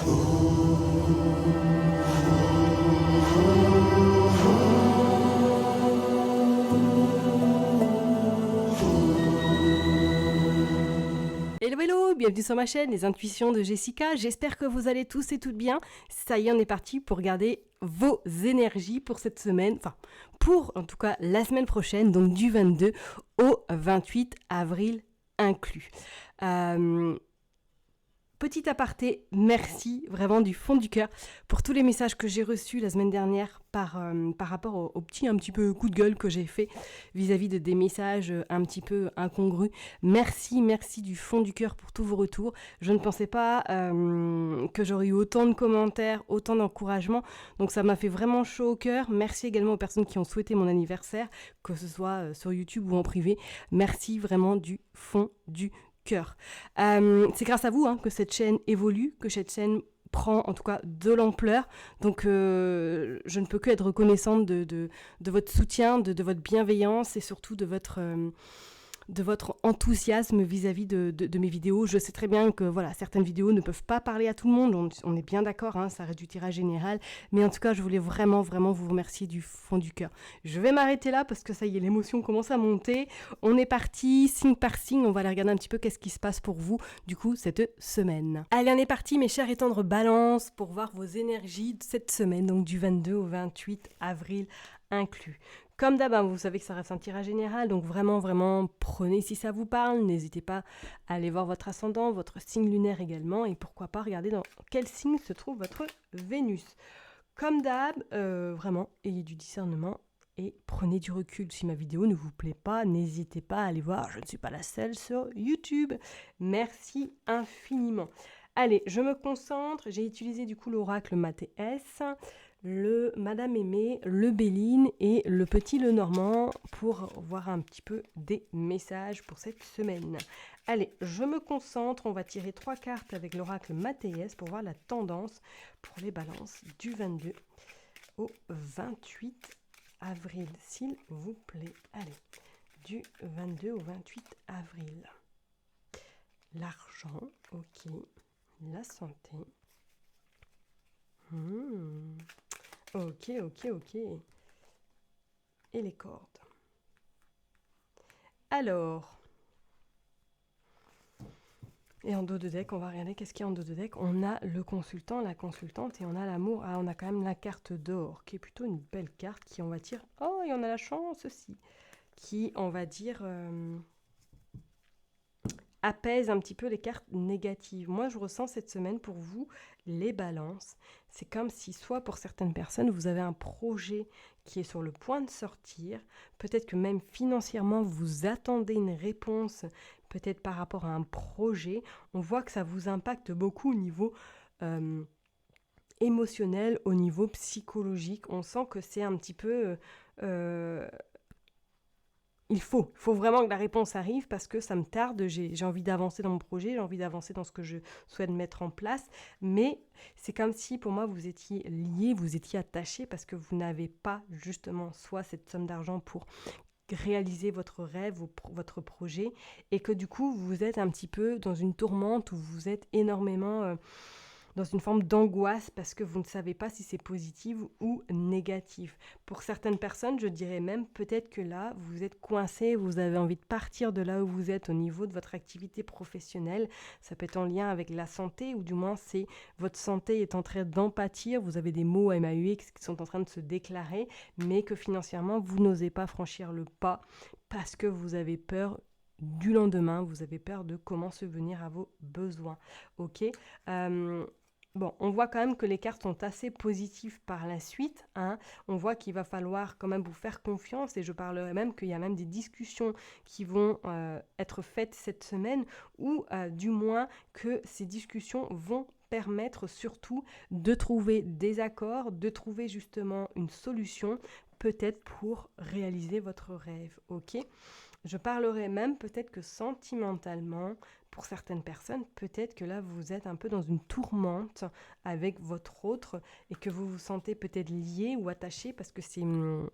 Hello hello, bienvenue sur ma chaîne Les Intuitions de Jessica, j'espère que vous allez tous et toutes bien. Ça y est, on est parti pour regarder vos énergies pour cette semaine, enfin pour en tout cas la semaine prochaine, donc du 22 au 28 avril inclus. Petit aparté, merci vraiment du fond du cœur pour tous les messages que j'ai reçus la semaine dernière par rapport au petit un petit peu coup de gueule que j'ai fait vis-à-vis de des messages un petit peu incongrus. Merci du fond du cœur pour tous vos retours. Je ne pensais pas que j'aurais eu autant de commentaires, autant d'encouragements. Donc ça m'a fait vraiment chaud au cœur. Merci également aux personnes qui ont souhaité mon anniversaire, que ce soit sur YouTube ou en privé. Merci vraiment du fond du cœur. C'est grâce à vous que cette chaîne évolue, que cette chaîne prend en tout cas de l'ampleur. Donc je ne peux que être reconnaissante de votre soutien, de votre bienveillance et surtout de votre enthousiasme vis-à-vis de mes vidéos. Je sais très bien que voilà, certaines vidéos ne peuvent pas parler à tout le monde, on est bien d'accord, ça reste du tirage général, mais en tout cas je voulais vraiment vous remercier du fond du cœur. Je vais m'arrêter là parce que ça y est, l'émotion commence à monter. On est parti, signe par signe, on va aller regarder un petit peu qu'est-ce qui se passe pour vous du coup cette semaine. Allez, on est parti mes chers et tendres balances pour voir vos énergies de cette semaine, donc du 22 au 28 avril inclus. Comme d'hab, vous savez que ça reste un tirage général, donc vraiment, prenez si ça vous parle. N'hésitez pas à aller voir votre ascendant, votre signe lunaire également, et pourquoi pas regarder dans quel signe se trouve votre Vénus. Comme d'hab, vraiment, ayez du discernement et prenez du recul. Si ma vidéo ne vous plaît pas, n'hésitez pas à aller voir, je ne suis pas la seule sur YouTube. Merci infiniment. Allez, je me concentre, j'ai utilisé du coup l'oracle Mathéès, le Madame Aimée, le Béline et le Petit Lenormand pour voir un petit peu des messages pour cette semaine. Allez, je me concentre, on va tirer 3 cartes avec l'oracle Mathéès pour voir la tendance pour les balances du 22 au 28 avril, s'il vous plaît. Allez, du 22 au 28 avril. L'argent, ok. La santé. Ok. Et les cordes. Alors, et en dos de deck, on va regarder qu'est-ce qu'il y a en dos de deck. On a le consultant, la consultante et on a l'amour. Ah, on a quand même la carte d'or, qui est plutôt une belle carte qui, on va dire... Oh, et on a la chance aussi. Qui, on va dire... apaise un petit peu les cartes négatives. Moi, je ressens cette semaine pour vous, les balances. C'est comme si, soit pour certaines personnes, vous avez un projet qui est sur le point de sortir. Peut-être que même financièrement, vous attendez une réponse, peut-être par rapport à un projet. On voit que ça vous impacte beaucoup au niveau émotionnel, au niveau psychologique. On sent que c'est un petit peu... Il faut vraiment que la réponse arrive parce que ça me tarde, j'ai envie d'avancer dans mon projet, j'ai envie d'avancer dans ce que je souhaite mettre en place, mais c'est comme si pour moi vous étiez liés, vous étiez attachés parce que vous n'avez pas justement soit cette somme d'argent pour réaliser votre rêve ou votre projet et que du coup vous êtes un petit peu dans une tourmente où vous êtes énormément... dans une forme d'angoisse parce que vous ne savez pas si c'est positif ou négatif. Pour certaines personnes, je dirais même peut-être que là, vous êtes coincé, vous avez envie de partir de là où vous êtes au niveau de votre activité professionnelle. Ça peut être en lien avec la santé ou du moins c'est votre santé est en train d'en pâtir, vous avez des mots MAUX qui sont en train de se déclarer, mais que financièrement, vous n'osez pas franchir le pas parce que vous avez peur du lendemain, vous avez peur de comment subvenir à vos besoins. Ok. Bon, on voit quand même que les cartes sont assez positives par la suite. On voit qu'il va falloir quand même vous faire confiance et je parlerai même qu'il y a même des discussions qui vont être faites cette semaine ou du moins que ces discussions vont permettre surtout de trouver des accords, de trouver justement une solution peut-être pour réaliser votre rêve. Ok ? Je parlerai même peut-être que sentimentalement, pour certaines personnes, peut-être que là, vous êtes un peu dans une tourmente avec votre autre et que vous vous sentez peut-être lié ou attaché parce que c'est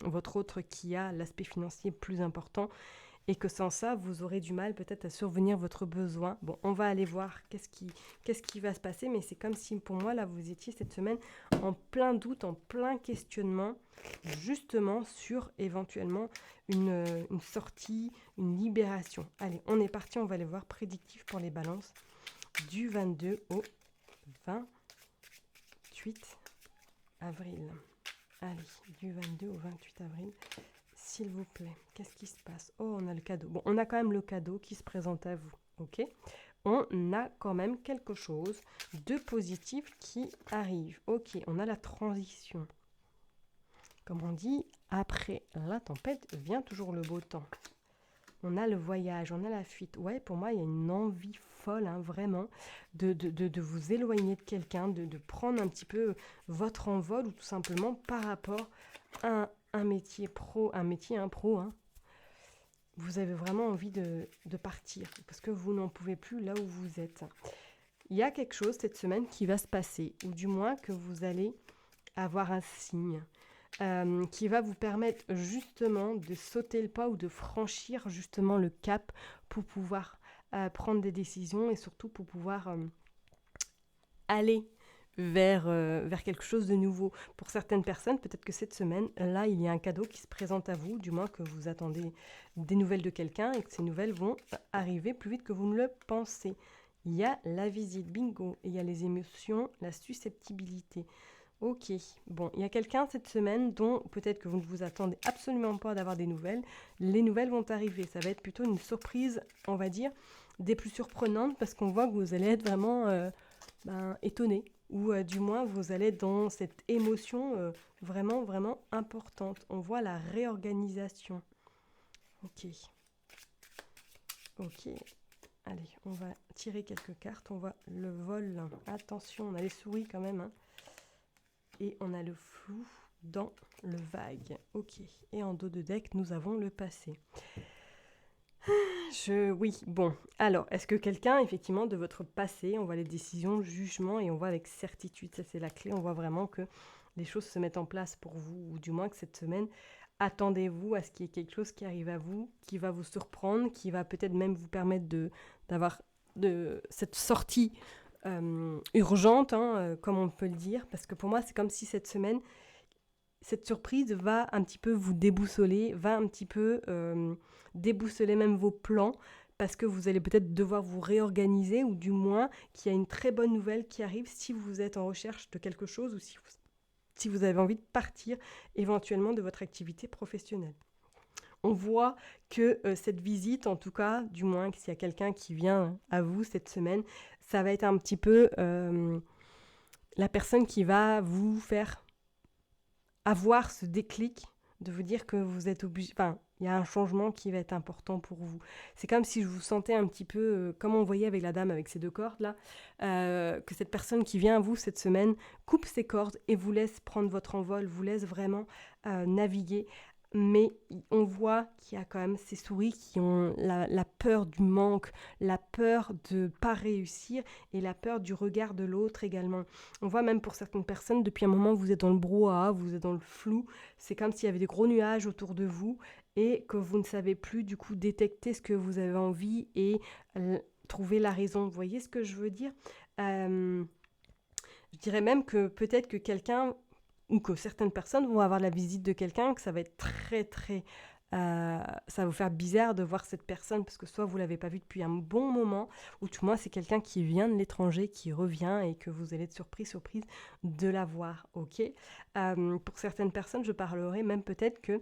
votre autre qui a l'aspect financier plus important et que sans ça, vous aurez du mal peut-être à survenir votre besoin. Bon, on va aller voir qu'est-ce qui va se passer, mais c'est comme si pour moi, là, vous étiez cette semaine en plein doute, en plein questionnement, justement sur éventuellement une sortie, une libération. Allez, on est parti, on va aller voir prédictif pour les balances du 22 au 28 avril. Allez, du 22 au 28 avril. S'il vous plaît, qu'est-ce qui se passe? Oh, on a le cadeau. Bon, on a quand même le cadeau qui se présente à vous, ok? On a quand même quelque chose de positif qui arrive. Ok, on a la transition. Comme on dit, après la tempête vient toujours le beau temps. On a le voyage, on a la fuite. Ouais, pour moi, il y a une envie folle, hein, vraiment, de vous éloigner de quelqu'un, de prendre un petit peu votre envol ou tout simplement par rapport à un métier pro, hein. Vous avez vraiment envie de partir parce que vous n'en pouvez plus là où vous êtes. Il y a quelque chose cette semaine qui va se passer, ou du moins que vous allez avoir un signe qui va vous permettre justement de sauter le pas ou de franchir justement le cap pour pouvoir prendre des décisions et surtout pour pouvoir aller vers quelque chose de nouveau. Pour certaines personnes, peut-être que cette semaine, là, il y a un cadeau qui se présente à vous, du moins que vous attendez des nouvelles de quelqu'un et que ces nouvelles vont arriver plus vite que vous ne le pensez. Il y a la visite, bingo, et il y a les émotions, la susceptibilité. Ok, bon, il y a quelqu'un cette semaine dont peut-être que vous ne vous attendez absolument pas d'avoir des nouvelles. Les nouvelles vont arriver, ça va être plutôt une surprise, on va dire, des plus surprenantes parce qu'on voit que vous allez être vraiment étonné ou du moins vous allez être dans cette émotion vraiment, vraiment importante. On voit la réorganisation. Ok, ok. Allez, on va tirer quelques cartes. On voit le vol. Attention, on a les souris quand même, hein. Et on a le flou dans le vague. Ok. Et en dos de deck, nous avons le passé. Oui, bon. Alors, est-ce que quelqu'un, effectivement, de votre passé, on voit les décisions, le jugement, et on voit avec certitude, ça c'est la clé, on voit vraiment que les choses se mettent en place pour vous, ou du moins que cette semaine, attendez-vous à ce qu'il y ait quelque chose qui arrive à vous, qui va vous surprendre, qui va peut-être même vous permettre d'avoir cette sortie urgente, hein, comme on peut le dire, parce que pour moi, c'est comme si cette semaine, cette surprise va un petit peu vous déboussoler, va un petit peu déboussoler même vos plans, parce que vous allez peut-être devoir vous réorganiser, ou du moins qu'il y a une très bonne nouvelle qui arrive si vous êtes en recherche de quelque chose, ou si vous avez envie de partir éventuellement de votre activité professionnelle. On voit que cette visite, en tout cas, du moins s'il y a quelqu'un qui vient à vous cette semaine, ça va être un petit peu la personne qui va vous faire avoir ce déclic de vous dire que vous êtes obligé, enfin, il y a un changement qui va être important pour vous. C'est comme si je vous sentais un petit peu, comme on voyait avec la dame avec ses deux cordes là, que cette personne qui vient à vous cette semaine coupe ses cordes et vous laisse prendre votre envol, vous laisse vraiment naviguer. Mais on voit qu'il y a quand même ces souris qui ont la peur du manque, la peur de ne pas réussir et la peur du regard de l'autre également. On voit même pour certaines personnes, depuis un moment, vous êtes dans le brouhaha, vous êtes dans le flou. C'est comme s'il y avait des gros nuages autour de vous et que vous ne savez plus du coup détecter ce que vous avez envie et trouver la raison. Vous voyez ce que je veux dire? Je dirais même que peut-être que quelqu'un ou que certaines personnes vont avoir la visite de quelqu'un, que ça va être très très... ça va vous faire bizarre de voir cette personne parce que soit vous ne l'avez pas vue depuis un bon moment ou tout moins c'est quelqu'un qui vient de l'étranger, qui revient et que vous allez être surprise de la voir, ok. Pour certaines personnes, je parlerai même peut-être que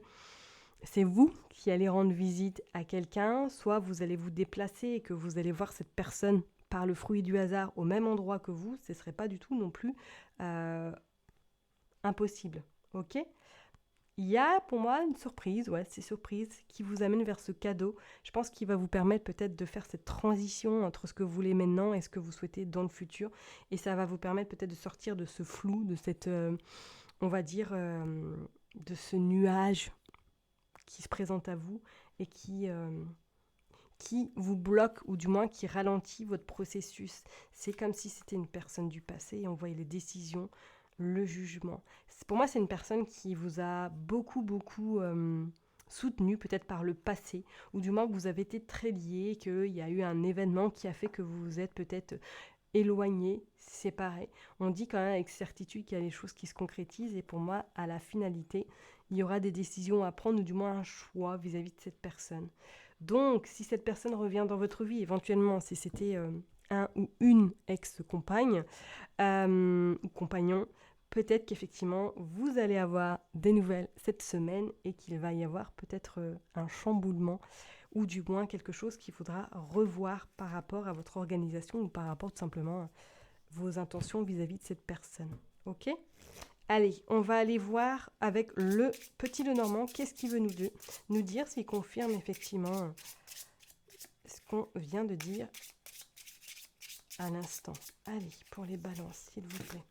c'est vous qui allez rendre visite à quelqu'un, soit vous allez vous déplacer et que vous allez voir cette personne par le fruit du hasard au même endroit que vous, ce ne serait pas du tout non plus impossible, ok. Il y a pour moi une surprise, ouais, c'est surprise, qui vous amène vers ce cadeau. Je pense qu'il va vous permettre peut-être de faire cette transition entre ce que vous voulez maintenant et ce que vous souhaitez dans le futur. Et ça va vous permettre peut-être de sortir de ce flou, de cette, on va dire, de ce nuage qui se présente à vous et qui vous bloque ou du moins qui ralentit votre processus. C'est comme si c'était une personne du passé et on voyait les décisions, le jugement. Pour moi, c'est une personne qui vous a beaucoup soutenu peut-être par le passé, ou du moins que vous avez été très liés, qu'il y a eu un événement qui a fait que vous vous êtes peut-être éloignés, séparés. On dit quand même avec certitude qu'il y a des choses qui se concrétisent, et pour moi, à la finalité, il y aura des décisions à prendre, ou du moins un choix vis-à-vis de cette personne. Donc, si cette personne revient dans votre vie, éventuellement, si c'était un ou une ex-compagne ou compagnon, peut-être qu'effectivement, vous allez avoir des nouvelles cette semaine et qu'il va y avoir peut-être un chamboulement ou du moins quelque chose qu'il faudra revoir par rapport à votre organisation ou par rapport tout simplement à vos intentions vis-à-vis de cette personne. Ok ? Allez, on va aller voir avec le petit Lenormand, qu'est-ce qu'il veut nous dire, s'il confirme effectivement ce qu'on vient de dire à l'instant. Allez, pour les balances, s'il vous plaît.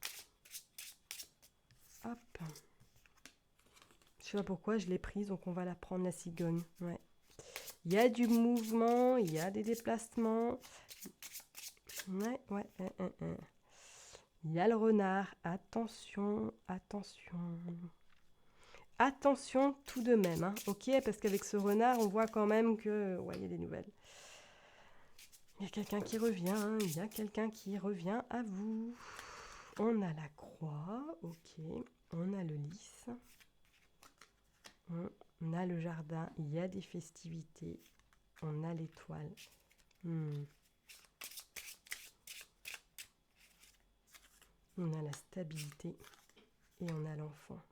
Hop. Je sais pas pourquoi je l'ai prise, donc on va la prendre, la cigogne. Ouais. Il y a du mouvement, il y a des déplacements. Ouais. Il y a le renard. Attention. Attention tout de même, hein, ok? Parce qu'avec ce renard, on voit quand même que... Ouais, il y a des nouvelles. Il y a quelqu'un qui revient, à vous. On a la croix, ok. On a le lys. On a le jardin, il y a des festivités. On a l'étoile. On a la stabilité et on a l'enfant.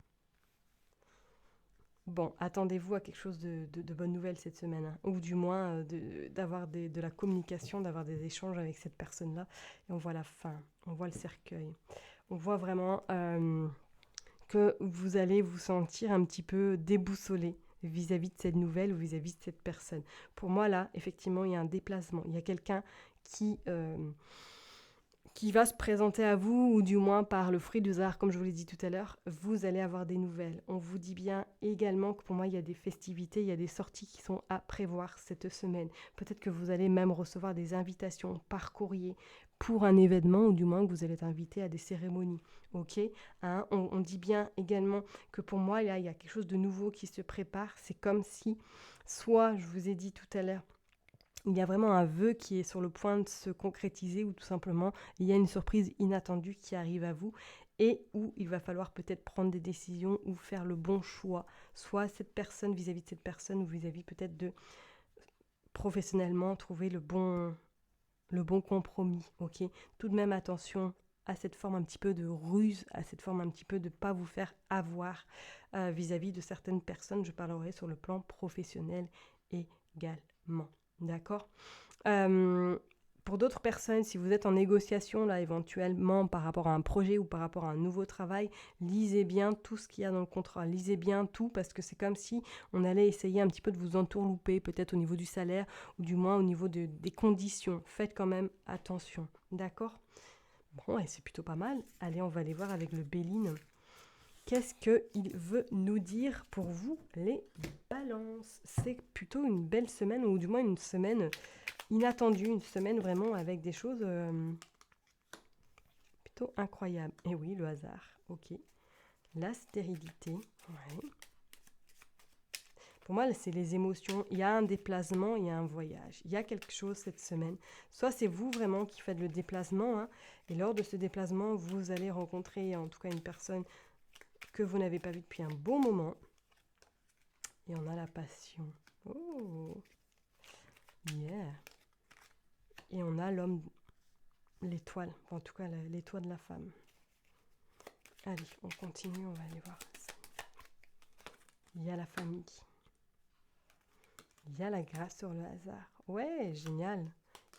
Bon, attendez-vous à quelque chose de bonnes nouvelles cette semaine, hein, ou du moins d'avoir de la communication, d'avoir des échanges avec cette personne-là. Et on voit la fin, on voit le cercueil. On voit vraiment que vous allez vous sentir un petit peu déboussolé vis-à-vis de cette nouvelle ou vis-à-vis de cette personne. Pour moi, là, effectivement, il y a un déplacement. Il y a quelqu'un qui va se présenter à vous, ou du moins par le fruit du hasard, comme je vous l'ai dit tout à l'heure, vous allez avoir des nouvelles. On vous dit bien également que pour moi, il y a des festivités, il y a des sorties qui sont à prévoir cette semaine. Peut-être que vous allez même recevoir des invitations par courrier pour un événement, ou du moins que vous allez être invité à des cérémonies. Ok, hein, on dit bien également que pour moi, là, il y a quelque chose de nouveau qui se prépare. C'est comme si, soit, je vous ai dit tout à l'heure, il y a vraiment un vœu qui est sur le point de se concrétiser, ou tout simplement il y a une surprise inattendue qui arrive à vous et où il va falloir peut-être prendre des décisions ou faire le bon choix, soit cette personne vis-à-vis de cette personne, ou vis-à-vis peut-être de professionnellement trouver le bon compromis. Ok, tout de même attention à cette forme un petit peu de ruse, à cette forme un petit peu de ne pas vous faire avoir vis-à-vis de certaines personnes. Je parlerai sur le plan professionnel également. D'accord. Pour d'autres personnes, si vous êtes en négociation, là, éventuellement, par rapport à un projet ou par rapport à un nouveau travail, lisez bien tout ce qu'il y a dans le contrat. Lisez bien tout, parce que c'est comme si on allait essayer un petit peu de vous entourlouper, peut-être au niveau du salaire, ou du moins au niveau des conditions. Faites quand même attention. D'accord. Bon, et c'est plutôt pas mal. Allez, on va aller voir avec le Béline. Qu'est-ce qu'il veut nous dire pour vous, les balances? C'est plutôt une belle semaine, ou du moins une semaine inattendue, une semaine vraiment avec des choses plutôt incroyables. Et oui, le hasard, ok. La stérilité, ouais. Pour moi, c'est les émotions. Il y a un déplacement, il y a un voyage. Il y a quelque chose cette semaine. Soit c'est vous vraiment qui faites le déplacement, hein, et lors de ce déplacement, vous allez rencontrer en tout cas une personne que vous n'avez pas vu depuis un bon moment. Et on a la passion. Oh, yeah. Et on a l'homme, l'étoile, en tout cas l'étoile de la femme. Allez, on continue, on va aller voir ça. Il y a la famille. Il y a la grâce sur le hasard. Ouais, génial.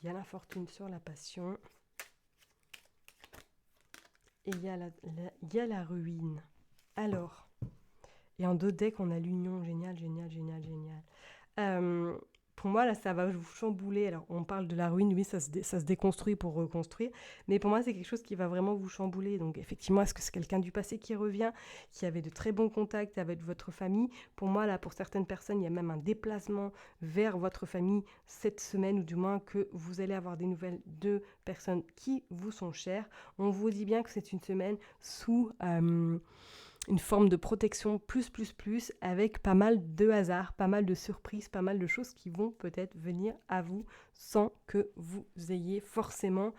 Il y a l'infortune sur la passion. Et il y a la ruine. Alors, et en 2 decks, on a l'union. Génial. Pour moi, là, ça va vous chambouler. Alors, on parle de la ruine, oui, ça se déconstruit pour reconstruire. Mais pour moi, c'est quelque chose qui va vraiment vous chambouler. Donc, effectivement, est-ce que c'est quelqu'un du passé qui revient, qui avait de très bons contacts avec votre famille? Pour moi, là, pour certaines personnes, il y a même un déplacement vers votre famille cette semaine, ou du moins que vous allez avoir des nouvelles de personnes qui vous sont chères. On vous dit bien que c'est une semaine sous une forme de protection plus, avec pas mal de hasard, pas mal de surprises, pas mal de choses qui vont peut-être venir à vous sans que vous ayez forcément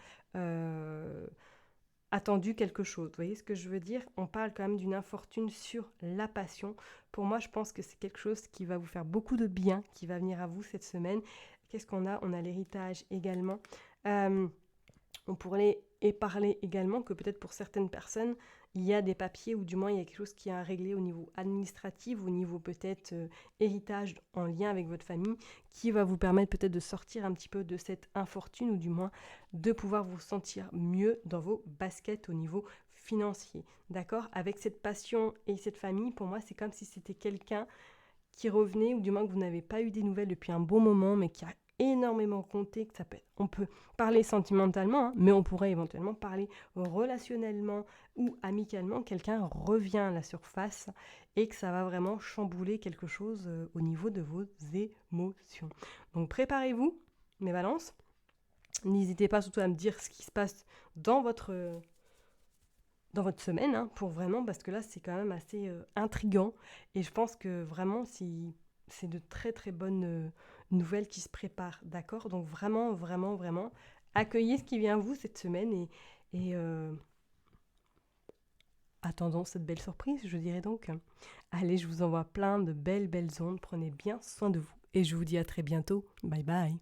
attendu quelque chose. Vous voyez ce que je veux dire? On parle quand même d'une infortune sur la passion. Pour moi, je pense que c'est quelque chose qui va vous faire beaucoup de bien, qui va venir à vous cette semaine. Qu'est-ce qu'on a? On a l'héritage également. On pourrait parler également que peut-être pour certaines personnes, il y a des papiers ou du moins il y a quelque chose qui est à régler au niveau administratif, au niveau peut-être héritage en lien avec votre famille, qui va vous permettre peut-être de sortir un petit peu de cette infortune ou du moins de pouvoir vous sentir mieux dans vos baskets au niveau financier. D'accord? Avec cette passion et cette famille, pour moi, c'est comme si c'était quelqu'un qui revenait, ou du moins que vous n'avez pas eu des nouvelles depuis un bon moment, mais qui a énormément compté, que on peut parler sentimentalement, hein, mais on pourrait éventuellement parler relationnellement ou amicalement, quelqu'un revient à la surface et que ça va vraiment chambouler quelque chose au niveau de vos émotions. Donc préparez-vous, mes balances. N'hésitez pas surtout à me dire ce qui se passe dans votre semaine, hein, pour vraiment, parce que là, c'est quand même assez intriguant. Et je pense que vraiment, si c'est de très très bonnes nouvelles qui se préparent, d'accord? Donc vraiment, vraiment, vraiment, accueillez ce qui vient à vous cette semaine et attendons cette belle surprise, je dirais donc. Allez, je vous envoie plein de belles ondes, prenez bien soin de vous. Et je vous dis à très bientôt. Bye bye.